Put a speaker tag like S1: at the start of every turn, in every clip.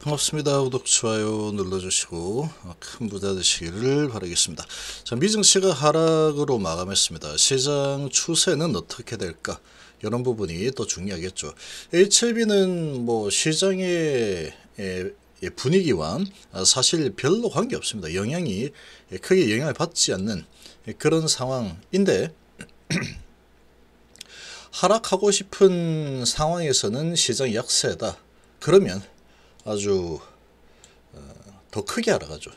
S1: 반갑습니다. 구독, 좋아요 눌러주시고 큰 부자 되시기를 바라겠습니다. 자, 미증시가 하락으로 마감했습니다. 시장 추세는 어떻게 될까? 이런 부분이 또 중요하겠죠. HLB는 뭐 시장의 분위기와 사실 별로 관계 없습니다. 영향이 크게 영향을 받지 않는 그런 상황인데 하락하고 싶은 상황에서는 시장이 약세다. 그러면 아주 더 크게 하락하죠.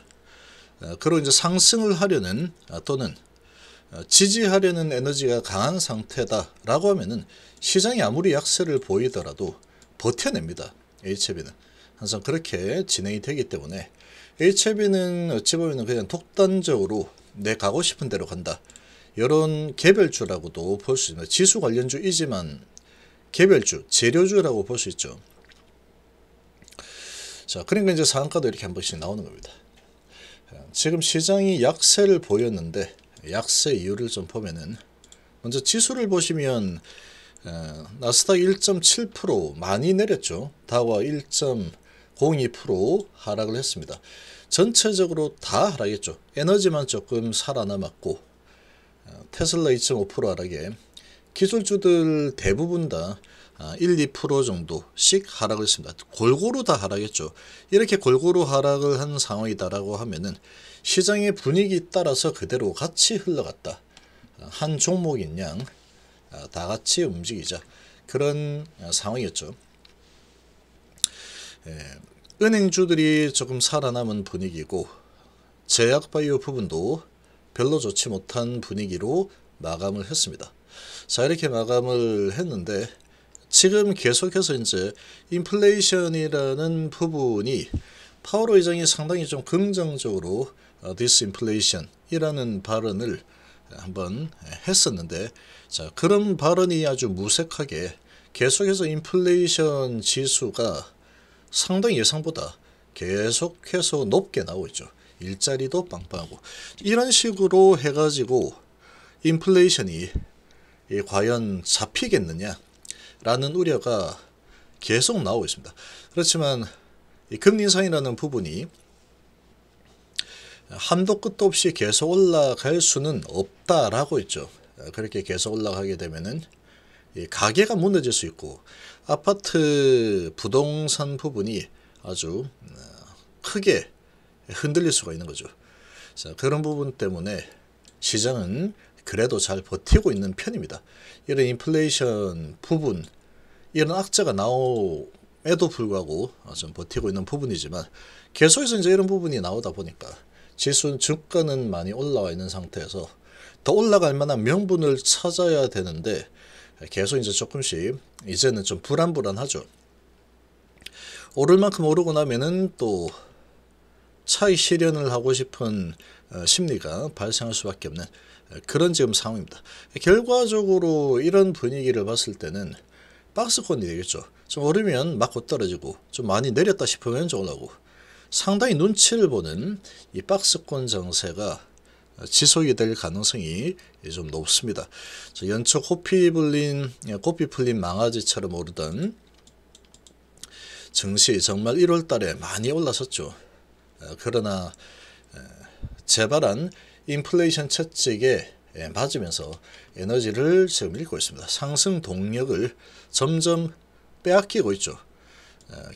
S1: 그리고 이제 상승을 하려는 또는 지지하려는 에너지가 강한 상태다라고 하면은 시장이 아무리 약세를 보이더라도 버텨냅니다. HLB는 항상 그렇게 진행이 되기 때문에 HLB는 어찌 보면 그냥 독단적으로 내 가고 싶은 대로 간다. 이런 개별주라고도 볼 수 있습니다. 지수 관련주이지만 개별주, 재료주라고 볼 수 있죠. 자, 그러니까 이제 상한가도 이렇게 한 번씩 나오는 겁니다. 지금 시장이 약세를 보였는데 약세 이유를 좀 보면은 먼저 지수를 보시면 나스닥 1.7% 많이 내렸죠. 다우와 1.02% 하락을 했습니다. 전체적으로 다 하락했죠. 에너지만 조금 살아남았고 테슬라 2.5% 하락에 기술주들 대부분 다 1, 2% 정도씩 하락을 했습니다. 골고루 다 하락했죠. 이렇게 골고루 하락을 한 상황이다라고 하면은 시장의 분위기 따라서 그대로 같이 흘러갔다. 한 종목인 양 다 같이 움직이자. 그런 상황이었죠. 은행주들이 조금 살아남은 분위기고 제약바이오 부분도 별로 좋지 못한 분위기로 마감을 했습니다. 자, 이렇게 마감을 했는데 지금 계속해서 이제 인플레이션이라는 부분이 파월 의장이 상당히 좀 긍정적으로 디스인플레이션이라는 발언을 한번 했었는데, 자, 그런 발언이 아주 무색하게 계속해서 인플레이션 지수가 상당히 예상보다 계속해서 높게 나오고 있죠. 일자리도 빵빵하고 이런 식으로 해가지고 인플레이션이 과연 잡히겠느냐 라는 우려가 계속 나오고 있습니다. 그렇지만 이 금리 인상이라는 부분이 한도 끝도 없이 계속 올라갈 수는 없다라고 했죠. 그렇게 계속 올라가게 되면은 가계가 무너질 수 있고 아파트 부동산 부분이 아주 크게 흔들릴 수가 있는 거죠. 자, 그런 부분 때문에 시장은 그래도 잘 버티고 있는 편입니다. 이런 인플레이션 부분, 이런 악재가 나옴에도 불구하고 좀 버티고 있는 부분이지만 계속해서 이제 이런 부분이 나오다 보니까 지수 주가는 많이 올라와 있는 상태에서 더 올라갈 만한 명분을 찾아야 되는데 계속 이제 조금씩 이제는 좀 불안하죠. 오를 만큼 오르고 나면은 또 차익 실현을 하고 싶은 심리가 발생할 수밖에 없는 그런 지금 상황입니다. 결과적으로 이런 분위기를 봤을 때는 박스권이 되겠죠. 좀 오르면 막 곧떨어지고 좀 많이 내렸다 싶으면 좀 올라오고 상당히 눈치를 보는 이 박스권 정세가 지속이 될 가능성이 좀 높습니다. 연초 코피 풀린 망아지처럼 오르던 증시 정말 1월 달에 많이 올랐었죠. 그러나 재발한 인플레이션 채찍에 맞으면서 에너지를 지금 잃고 있습니다. 상승 동력을 점점 빼앗기고 있죠.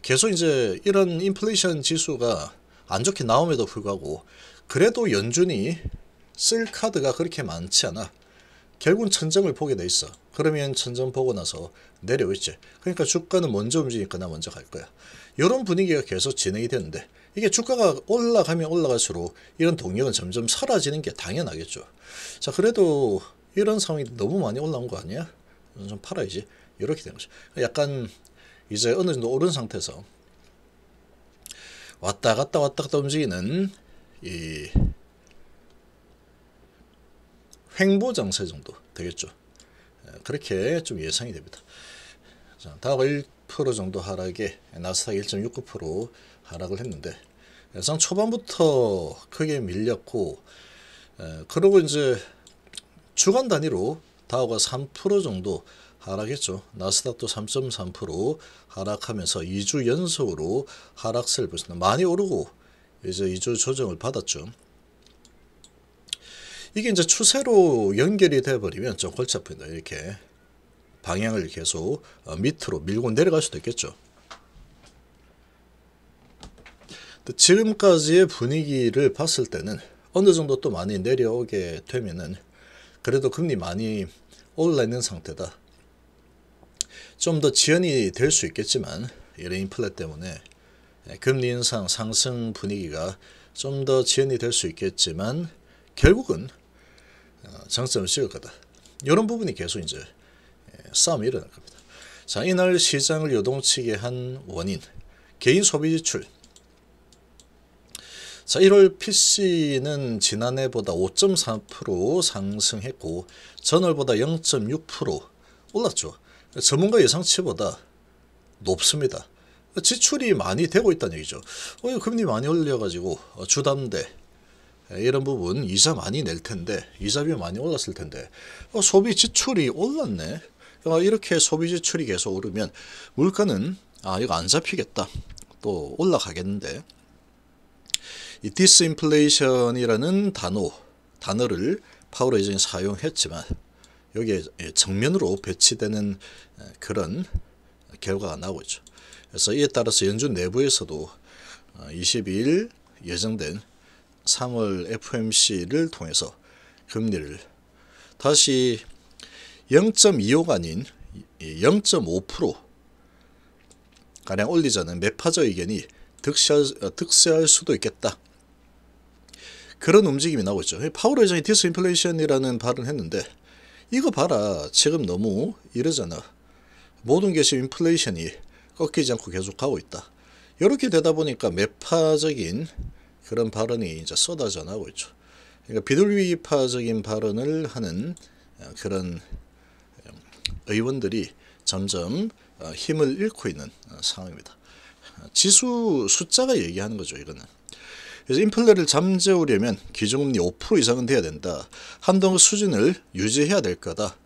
S1: 계속 이제 이런 인플레이션 지수가 안 좋게 나옴에도 불구하고 그래도 연준이 쓸 카드가 그렇게 많지 않아. 결국은 천정을 보게 돼 있어. 그러면 천정 보고 나서 내려오고 있지. 그러니까 주가는 먼저 움직이니까 나 먼저 갈 거야. 이런 분위기가 계속 진행이 되는데 이게 주가가 올라가면 올라갈수록 이런 동력은 점점 사라지는 게 당연하겠죠. 자, 그래도 이런 상황이 너무 많이 올라온 거 아니야? 좀 팔아야지. 이렇게 된 거죠. 약간 이제 어느 정도 오른 상태에서 왔다 갔다 움직이는 이 횡보 정세 정도 되겠죠. 그렇게 좀 예상이 됩니다. 자, 다우가 1% 정도 하락에 나스닥 1.69% 하락을 했는데 예상 초반부터 크게 밀렸고 그리고 이제 주간 단위로 다우가 3% 정도 하락했죠. 나스닥도 3.3% 하락하면서 2주 연속으로 하락세를 보였습니다. 많이 오르고 이제 2주 조정을 받았죠. 이게 이제 추세로 연결이 돼 버리면 좀 골치 아픕니다. 이렇게 방향을 계속 밑으로 밀고 내려갈 수도 있겠죠. 지금까지의 분위기를 봤을 때는 어느 정도 또 많이 내려오게 되면은 그래도 금리 많이 올라 있는 상태다. 좀 더 지연이 될 수 있겠지만 이런 인플레 때문에 금리 인상 상승 분위기가 좀 더 지연이 될 수 있겠지만 결국은 정점을 찍을 거다. 이런 부분이 계속 이제 싸움이 일어날 겁니다. 자, 이날 시장을 요동치게 한 원인, 개인 소비 지출. 자, 1월 PC는 지난해보다 5.4% 상승했고 전월보다 0.6% 올랐죠. 전문가 예상치보다 높습니다. 지출이 많이 되고 있다는 얘기죠. 금리 많이 올려가지고 주담대 이런 부분 이자 많이 낼 텐데 이자비 많이 올랐을 텐데 소비 지출이 올랐네. 이렇게 소비 지출이 계속 오르면 물가는 이거 안 잡히겠다. 또 올라가겠는데 이 디스인플레이션이라는 단어를 파월 예전에 사용했지만 여기에 정면으로 배치되는 그런 결과가 나오고 있죠. 그래서 이에 따라서 연준 내부에서도 22일 예정된 3월 FOMC를 통해서 금리를 다시 0.25가 아닌 0.5% 가량 올리자는 매파적 의견이 득세할 수도 있겠다. 그런 움직임이 나오고 있죠. 파월 의장이 디스인플레이션이라는 발언을 했는데 이거 봐라. 지금 너무 이러잖아. 모든 게 지금 인플레이션이 꺾이지 않고 계속 가고 있다. 이렇게 되다 보니까 매파적인 그런 발언이 이제 쏟아져 나오고 있죠. 그러니까 비둘기파적인 발언을 하는 그런 의원들이 점점 힘을 잃고 있는 상황입니다. 지수 숫자가 얘기하는 거죠, 이거는. 그래서 인플레를 잠재우려면 기준금리 5% 이상은 돼야 된다. 한동 수준을 유지해야 될 거다.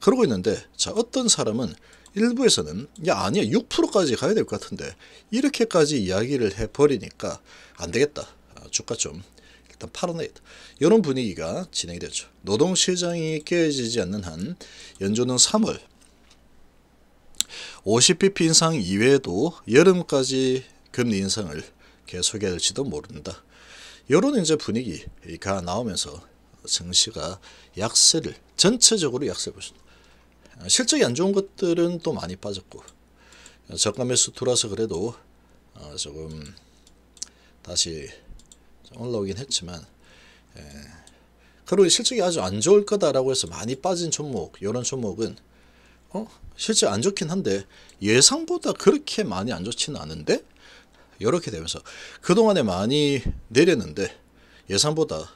S1: 그러고 있는데, 자, 어떤 사람은 일부에서는 아니야 6%까지 가야 될 것 같은데 이렇게까지 이야기를 해버리니까 안 되겠다. 주가 좀 일단 팔아내겠다. 이런 분위기가 진행이 되죠. 노동시장이 깨지지 않는 한 연준은 3월 50bp 인상 이외에도 여름까지 금리 인상을 계속해야 할지도 모른다. 이런 이제 분위기가 나오면서 증시가 약세를 전체적으로 약세를 보십니다. 실적이 안 좋은 것들은 또 많이 빠졌고 저가 매수 들어와서 그래도 조금 다시 올라오긴 했지만 그리고 실적이 아주 안 좋을 거다라고 해서 많이 빠진 종목 이런 종목은 실제 안 좋긴 한데 예상보다 그렇게 많이 안 좋지는 않은데 이렇게 되면서 그동안에 많이 내렸는데 예상보다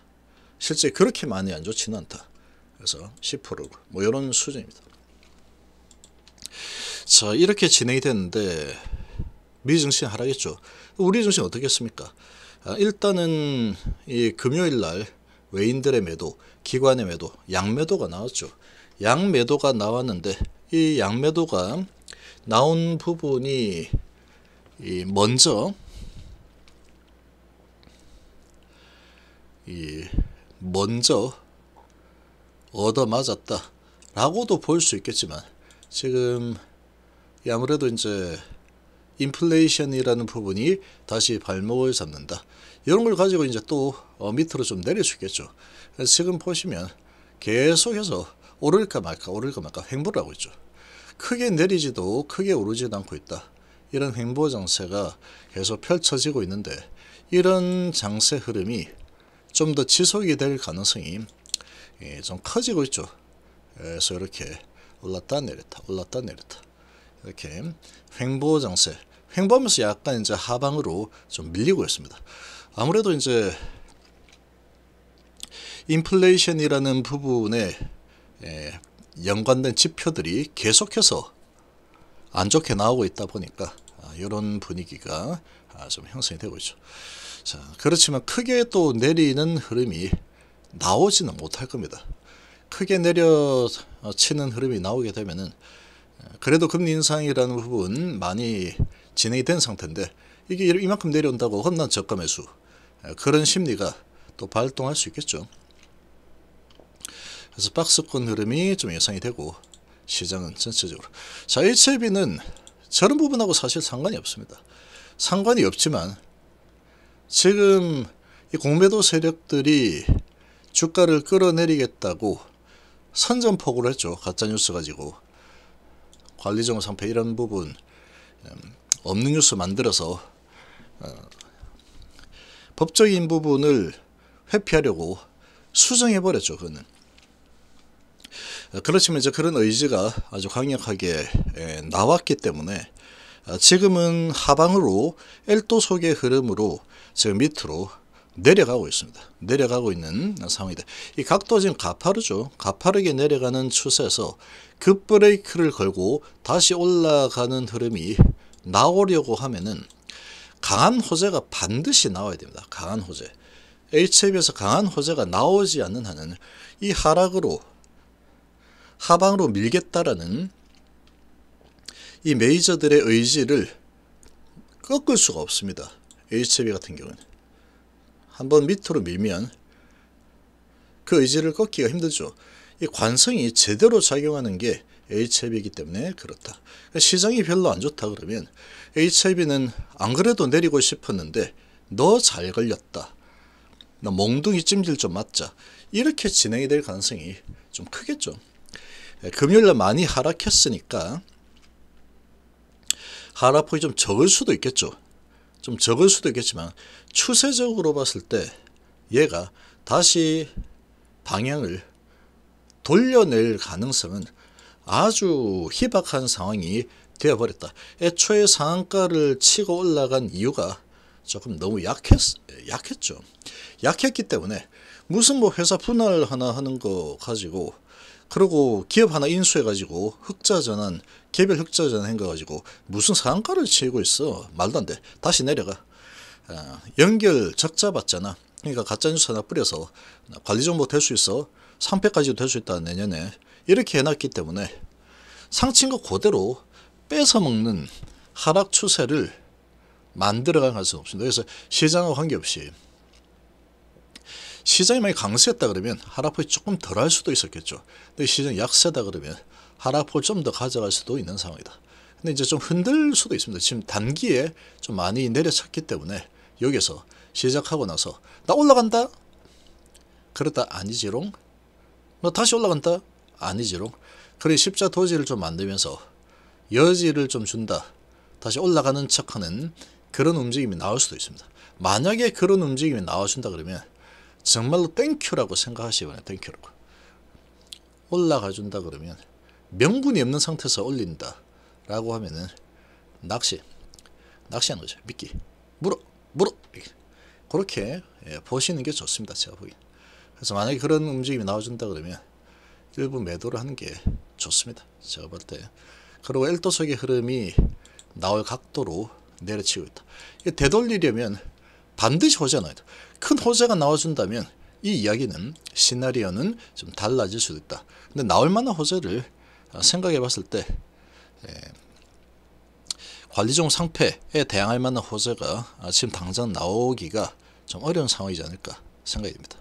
S1: 실제 그렇게 많이 안 좋지는 않다. 그래서 10% 뭐 이런 수준입니다. 자, 이렇게 진행이 됐는데 미 증시는 하락했죠. 우리 증시는 어떻게 했습니까? 일단은 이 금요일 날 외인들의 매도, 기관의 매도, 양매도가 나왔죠. 양매도가 나왔는데 이 양매도가 나온 부분이 먼저 얻어맞았다 라고도 볼 수 있겠지만 지금 아무래도 이제 인플레이션이라는 부분이 다시 발목을 잡는다. 이런 걸 가지고 이제 또 밑으로 좀 내릴 수 있겠죠. 그래서 지금 보시면 계속해서 오를까 말까 횡보를 하고 있죠. 크게 내리지도 크게 오르지도 않고 있다. 이런 횡보 장세가 계속 펼쳐지고 있는데 이런 장세 흐름이 좀 더 지속이 될 가능성이 좀 커지고 있죠. 그래서 이렇게 올랐다 내렸다 이렇게 횡보 장세, 횡보하면서 약간 이제 하방으로 좀 밀리고 있습니다. 아무래도 이제 인플레이션이라는 부분에 연관된 지표들이 계속해서 안 좋게 나오고 있다 보니까 이런 분위기가 좀 형성이 되고 있죠. 자, 그렇지만 크게 또 내리는 흐름이 나오지는 못할 겁니다. 크게 내려치는 흐름이 나오게 되면은 그래도 금리 인상이라는 부분 많이 진행이 된 상태인데 이게 이만큼 내려온다고 험난 저가 매수 그런 심리가 또 발동할 수 있겠죠. 그래서 박스권 흐름이 좀 예상이 되고 시장은 전체적으로 자 HLB는 저런 부분하고 사실 상관이 없습니다. 상관이 없지만 지금 이 공매도 세력들이 주가를 끌어내리겠다고 선전포고를 했죠. 가짜뉴스 가지고 관리정보 상패 이런 부분 없는 뉴스 만들어서 법적인 부분을 회피하려고 수정해버렸죠. 그거는. 그렇지만 이제 그런 의지가 아주 강력하게 나왔기 때문에 지금은 하방으로 엘도속의 흐름으로 지금 밑으로 내려가고 있습니다. 내려가고 있는 상황이다. 이 각도 지금 가파르죠. 가파르게 내려가는 추세에서 급브레이크를 걸고 다시 올라가는 흐름이 나오려고 하면은 강한 호재가 반드시 나와야 됩니다. 강한 호재. HLB에서 강한 호재가 나오지 않는 한은 이 하락으로 하방으로 밀겠다라는 이 메이저들의 의지를 꺾을 수가 없습니다. HLB 같은 경우는 한번 밑으로 밀면 그 의지를 꺾기가 힘들죠. 이 관성이 제대로 작용하는 게 HLB이기 때문에 그렇다. 시장이 별로 안 좋다 그러면 HLB는 안 그래도 내리고 싶었는데 너 잘 걸렸다. 너 몽둥이 찜질 좀 맞자. 이렇게 진행이 될 가능성이 좀 크겠죠. 금요일날 많이 하락했으니까 하락폭이 좀 적을 수도 있겠죠. 좀 적을 수도 있겠지만 추세적으로 봤을 때 얘가 다시 방향을 돌려낼 가능성은 아주 희박한 상황이 되어버렸다. 애초에 상한가를 치고 올라간 이유가 조금 너무 약했죠. 약했기 때문에 무슨 뭐 회사 분할 하나 하는 거 가지고 그리고 기업 하나 인수해가지고 흑자전환 개별 흑자전환 해가지고 무슨 상한가를 치고 있어. 말도 안 돼. 다시 내려가. 연결 적자 받잖아. 그러니까 가짜뉴스 하나 뿌려서 관리정보 될 수 있어. 상패까지도 될 수 있다 내년에. 이렇게 해놨기 때문에 상친 거 그대로 뺏어먹는 하락 추세를 만들어갈 수는 없습니다. 그래서 시장과 관계없이 시장이 많이 강세였다 그러면 하락폭이 조금 덜 할 수도 있었겠죠. 근데 시장이 약세다 그러면 하락폭을 좀 더 가져갈 수도 있는 상황이다. 근데 이제 좀 흔들 수도 있습니다. 지금 단기에 좀 많이 내려쳤기 때문에 여기서 시작하고 나서 나 올라간다? 그러다 아니지롱? 너 다시 올라간다? 아니지롱? 그래 십자 도지를 좀 만들면서 여지를 좀 준다. 다시 올라가는 척하는 그런 움직임이 나올 수도 있습니다. 만약에 그런 움직임이 나와준다 그러면 정말로 땡큐라고 생각하시기 바랍니다. 땡큐라고. 올라가준다 그러면 명분이 없는 상태에서 올린다 라고 하면은 낚시하는 거죠. 미끼 물어 그렇게 보시는 게 좋습니다. 제가 보기엔. 그래서 만약에 그런 움직임이 나와준다 그러면 일부 매도를 하는 게 좋습니다. 제가 볼 때. 그리고 엘도속의 흐름이 나올 각도로 내려치고 있다. 이게 되돌리려면 반드시 호재가 나와야 돼. 큰 호재가 나와준다면 이 이야기는 시나리오는 좀 달라질 수도 있다. 근데 나올 만한 호재를 생각해 봤을 때 관리종 상패에 대항할 만한 호재가 지금 당장 나오기가 좀 어려운 상황이지 않을까 생각이 됩니다.